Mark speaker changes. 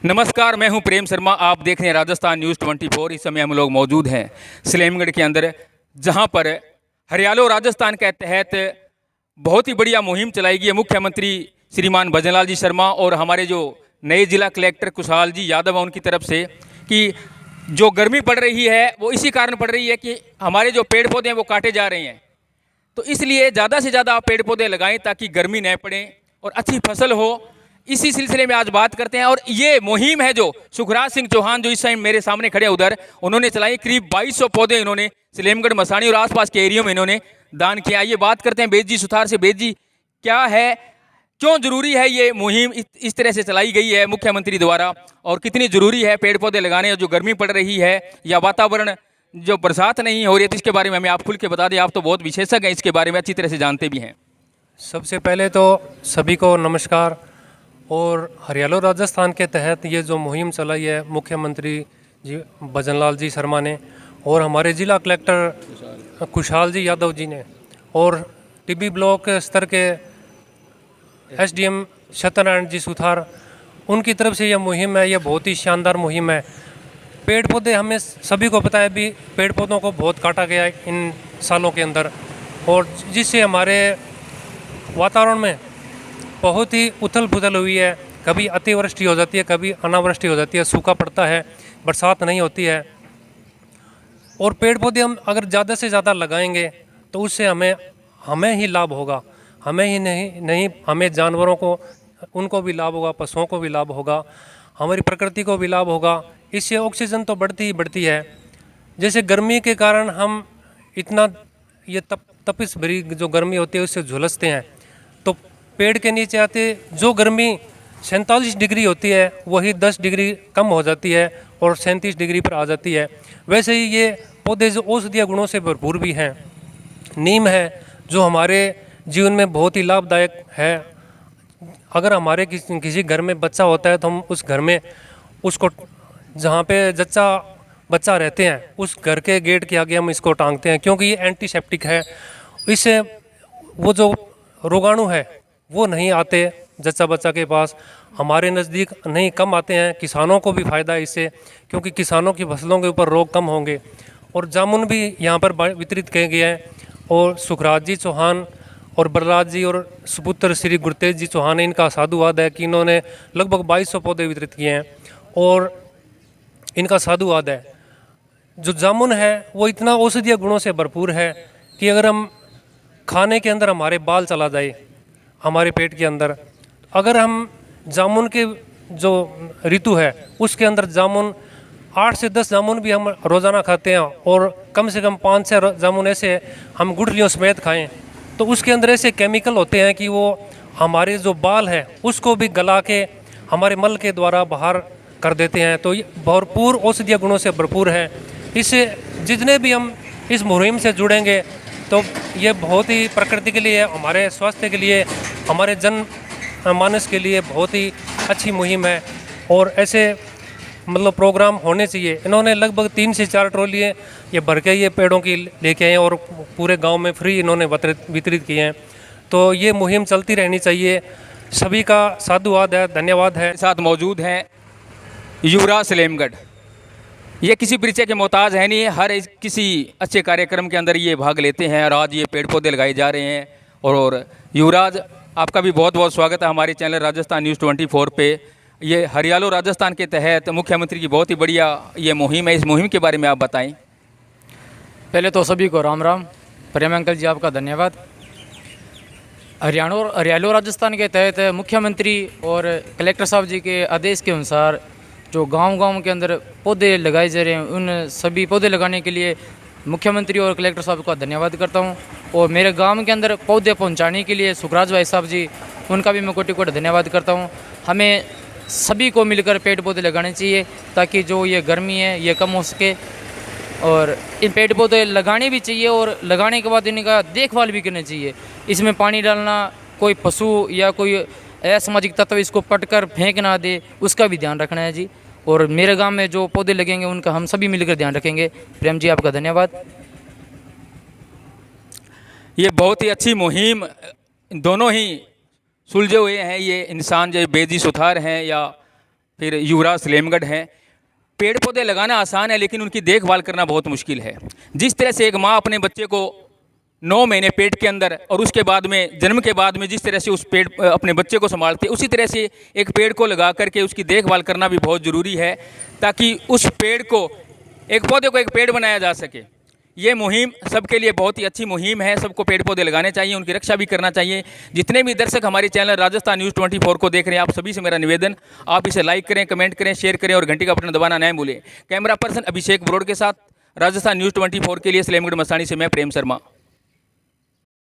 Speaker 1: नमस्कार, मैं हूं प्रेम शर्मा। आप देख रहे हैं राजस्थान न्यूज़ 24। इस समय हम लोग मौजूद हैं सलेमगढ़ के अंदर, जहां पर हरियालो राजस्थान के तहत बहुत ही बढ़िया मुहिम चलाई गई है। मुख्यमंत्री श्रीमान भजनलाल जी शर्मा और हमारे जो नए जिला कलेक्टर कुशाल जी यादव हैं उनकी तरफ से, कि जो गर्मी पड़ रही है वो इसी कारण पड़ रही है कि हमारे जो पेड़ पौधे हैं वो काटे जा रहे हैं। तो इसलिए ज़्यादा से ज़्यादा आप पेड़ पौधे लगाएं ताकि गर्मी न पड़े और अच्छी फसल हो। इसी सिलसिले में आज बात करते हैं। और ये मुहिम है जो सुखराज सिंह चौहान, जो इस टाइम मेरे सामने खड़े उधर, उन्होंने चलाई। करीब 2200 पौधे इन्होंने सलेमगढ़, मसाणी और आसपास के एरियो में इन्होंने दान किया। ये बात करते हैं बेद जी सुथार से। बेद जी, क्या है, क्यों जरूरी है ये मुहिम इस तरह से चलाई गई है मुख्यमंत्री द्वारा, और कितनी जरूरी है पेड़ पौधे लगाने, और जो गर्मी पड़ रही है या वातावरण जो बरसात नहीं हो रही है, तो इसके बारे में हमें आप खुल के बता दें। आप तो बहुत विशेषज्ञ हैं, इसके बारे में अच्छी तरह से जानते भी हैं।
Speaker 2: सबसे पहले तो सभी को नमस्कार। और हरियालो राजस्थान के तहत ये जो मुहिम चलाई है मुख्यमंत्री जी भजनलाल जी शर्मा ने और हमारे जिला कलेक्टर कुशाल जी यादव जी ने और टिब्बी ब्लॉक स्तर के एसडीएम सत्यनारायण जी सुथार, उनकी तरफ से यह मुहिम है। यह बहुत ही शानदार मुहिम है। पेड़ पौधे, हमें सभी को पता है भी पेड़ पौधों को बहुत काटा गया है इन सालों के अंदर, और जिससे हमारे वातावरण में बहुत ही उथल पुथल हुई है। कभी अतिवृष्टि हो जाती है, कभी अनावृष्टि हो जाती है, सूखा पड़ता है, बरसात नहीं होती है। और पेड़ पौधे हम अगर ज़्यादा से ज़्यादा लगाएंगे तो उससे हमें ही लाभ होगा। हमें ही नहीं हमें जानवरों को, उनको भी लाभ होगा, पशुओं को भी लाभ होगा, हमारी प्रकृति को भी लाभ होगा। इससे ऑक्सीजन तो बढ़ती ही बढ़ती है। जैसे गर्मी के कारण हम इतना ये तपिश भरी जो गर्मी होती है उससे झुलसते हैं, तो पेड़ के नीचे आते जो गर्मी 47 डिग्री होती है वही 10 डिग्री कम हो जाती है और 37 डिग्री पर आ जाती है। वैसे ही ये पौधे जो औषधीय गुणों से भरपूर भी हैं। नीम है जो हमारे जीवन में बहुत ही लाभदायक है। अगर हमारे किसी घर में बच्चा होता है तो हम उस घर में उसको, जहाँ पे जच्चा बच्चा रहते हैं, उस घर के गेट के आगे हम इसको टांगते हैं, क्योंकि ये एंटीसेप्टिक है। इससे वो जो रोगाणु है वो नहीं आते जच्चा बच्चा के पास, हमारे नज़दीक नहीं, कम आते हैं। किसानों को भी फ़ायदा है इससे, क्योंकि किसानों की फसलों के ऊपर रोग कम होंगे। और जामुन भी यहाँ पर वितरित किए गए हैं। और सुखराज जी चौहान और बलराज जी और सुपुत्र श्री गुरतेज जी चौहान, इनका साधुवाद है कि इन्होंने लगभग 2200 पौधे वितरित किए हैं और इनका साधुवाद है। जो जामुन है वो इतना औषधीय गुणों से भरपूर है कि अगर हम खाने के अंदर हमारे बाल चला जाए हमारे पेट के अंदर, अगर हम जामुन के जो ऋतु है उसके अंदर जामुन 8 से 10 जामुन भी हम रोज़ाना खाते हैं और कम से कम 5 से जामुन ऐसे हम गुठलियों समेत खाएं, तो उसके अंदर ऐसे केमिकल होते हैं कि वो हमारे जो बाल है उसको भी गला के हमारे मल के द्वारा बाहर कर देते हैं। तो ये भरपूर औषधीय गुणों से भरपूर है। इससे जितने भी हम इस मुहिम से जुड़ेंगे तो ये बहुत ही प्रकृति के लिए, हमारे स्वास्थ्य के लिए, हमारे जन मानस के लिए बहुत ही अच्छी मुहिम है। और ऐसे मतलब प्रोग्राम होने चाहिए। इन्होंने लगभग 3 से 4 ट्रॉलियाँ ये भर के ये पेड़ों की लेके आए और पूरे गांव में फ्री इन्होंने वितरित किए हैं। तो ये मुहिम चलती रहनी चाहिए। सभी का साधुवाद है, धन्यवाद है।
Speaker 1: साथ मौजूद हैं युवराज सलेमगढ़। ये किसी परिचय के मोहताज है नहीं, हर किसी अच्छे कार्यक्रम के अंदर ये भाग लेते हैं और आज ये पेड़ पौधे लगाए जा रहे हैं। और युवराज, आपका भी बहुत बहुत स्वागत है हमारे चैनल राजस्थान न्यूज़ 24 पे। ये हरियालो राजस्थान के तहत मुख्यमंत्री की बहुत ही बढ़िया ये मुहिम है। इस मुहिम के बारे में आप बताएं।
Speaker 3: पहले तो सभी को राम राम। प्रेम अंकल जी, आपका धन्यवाद। हरियालो राजस्थान के तहत मुख्यमंत्री और कलेक्टर साहब जी के आदेश के अनुसार जो गांव के अंदर पौधे लगाए जा रहे हैं, उन सभी पौधे लगाने के लिए मुख्यमंत्री और कलेक्टर साहब का धन्यवाद करता हूं। और मेरे गांव के अंदर पौधे पहुंचाने के लिए सुखराज भाई साहब जी, उनका भी मैं कोटि कोटि धन्यवाद करता हूं। हमें सभी को मिलकर पेड़ पौधे लगाने चाहिए ताकि जो ये गर्मी है ये कम हो सके। और इन पेड़ पौधे लगाने भी चाहिए और लगाने के बाद इनका देखभाल भी करनी चाहिए। इसमें पानी डालना, कोई पशु या कोई असामाजिक तत्व इसको पटकर फेंक ना दे, उसका भी ध्यान रखना है जी। और मेरे गांव में जो पौधे लगेंगे उनका हम सभी मिलकर ध्यान रखेंगे। प्रेम जी, आपका धन्यवाद।
Speaker 1: ये बहुत ही अच्छी मुहिम, दोनों ही सुलझे हुए हैं। ये इंसान जो बेजी सुथार हैं या फिर युवराज सलेमगढ़ हैं। पेड़ पौधे लगाना आसान है लेकिन उनकी देखभाल करना बहुत मुश्किल है। जिस तरह से एक माँ अपने बच्चे को 9 महीने पेट के अंदर और उसके बाद में जन्म के बाद में जिस तरह से उस पेड़ अपने बच्चे को संभालते, उसी तरह से एक पेड़ को लगा करके उसकी देखभाल करना भी बहुत ज़रूरी है ताकि उस पेड़ को, एक पौधे को एक पेड़ बनाया जा सके। ये मुहिम सबके लिए बहुत ही अच्छी मुहिम है। सबको पेड़ पौधे लगाने चाहिए, उनकी रक्षा भी करना चाहिए। जितने भी दर्शक हमारे चैनल राजस्थान न्यूज़ 24 को देख रहे हैं, आप सभी से मेरा निवेदन, आप इसे लाइक करें, कमेंट करें, शेयर करें और घंटी का बटन दबाना न भूलें। कैमरा पर्सन अभिषेक ब्रोड के साथ राजस्थान न्यूज़ 24 के लिए सलेमगढ़ मसानी से मैं प्रेम शर्मा।